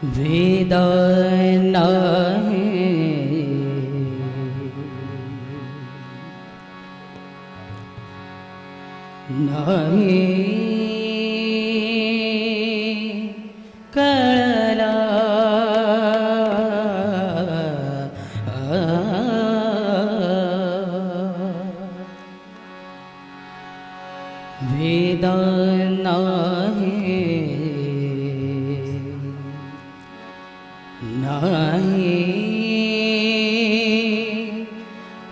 वेद नाही नाही कळला वेद नाही नाही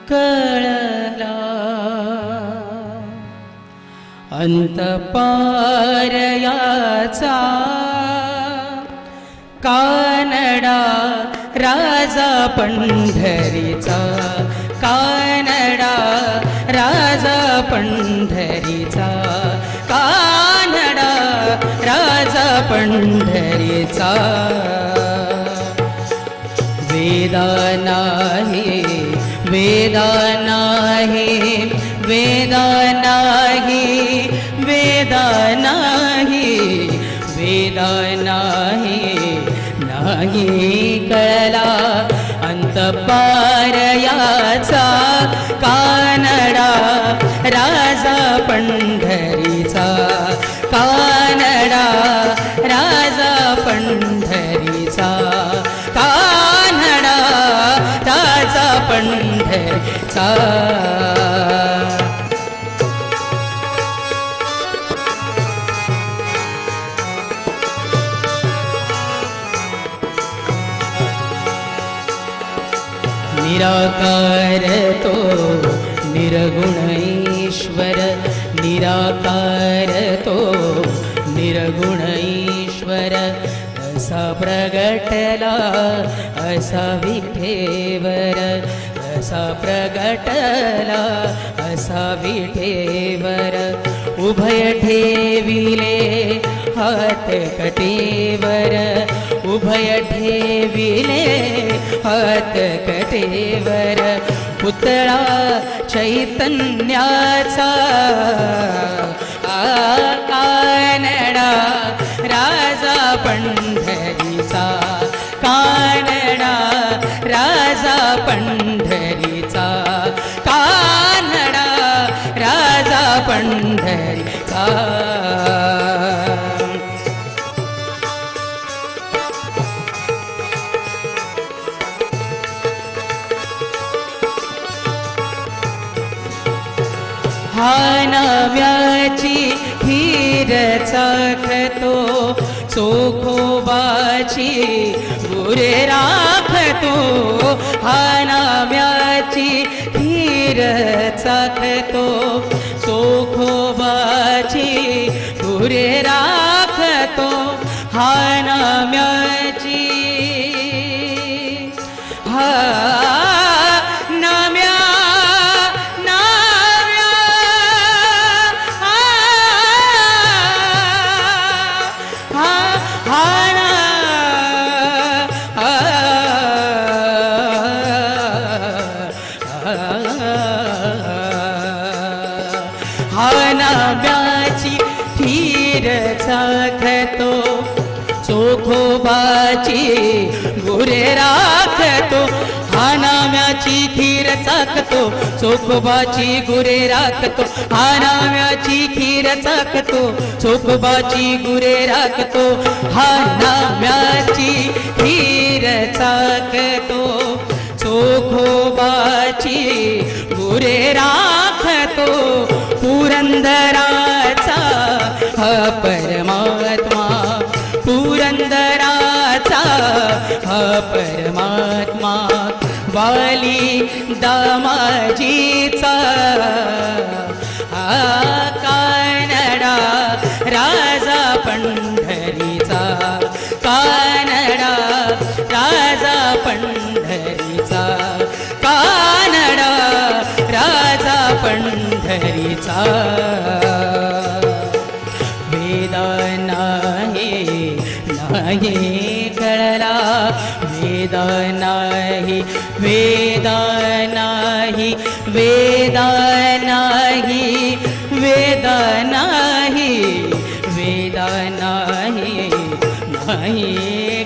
कळला अंतपार याचा कानडा राजा पंढरीचा कानडा राजा पंढरीचा कानडा राजा पंढरीचा वेद नाही वेद नाही वेद नाही वेद नाही वेद नाही नाही कळला अंतपार याचा कानडा राजा पंढरीचा कानडा राजा पंढरीचा कानडा राजा पंढरीचा निराकार तो निर्गुण ईश्वर निराकार तो निर्गुण ईश्वर असा प्रगटला असा विठेवर असा प्रगटला असा विठेवर उभय ठेविले हात कटेवर उभय ठेविले हात कटेवर पुतळा चैतन्याचा कानडा राजा पंढरीचा कानडा राजा पंढरीचा कानडा राजा पंढरीचा हा नव्याची खीर चाखतो चोखोबाची गुरे राखतो हा नव्याची खीर चाखतो चोखोबाची गुरे राखतो हा नव्याची हा हानाब्याची खीर चाखतो चोखोबाची गुरे राखतो हानाम्याची खीर चाखतो चोखोबाची गुरे राखतो हानाम्याची खीर चाखतो चोखोबाची गुरे राखतो हानाम्याची खीर चाखतो चोखोबाची गुरे राखतो पुरंदराचा हा परमात्मा पुरंदराचा हा परमात्मा वाली दामाजीचा हा कानडा राजा पंढरीचा कानडा राजा पंढरीचा कानडा राजा पंढरीचा वेद नाही नाही कळला वेद नाही वेद नाही वेद नाही वेद नाही वेद नाही नाही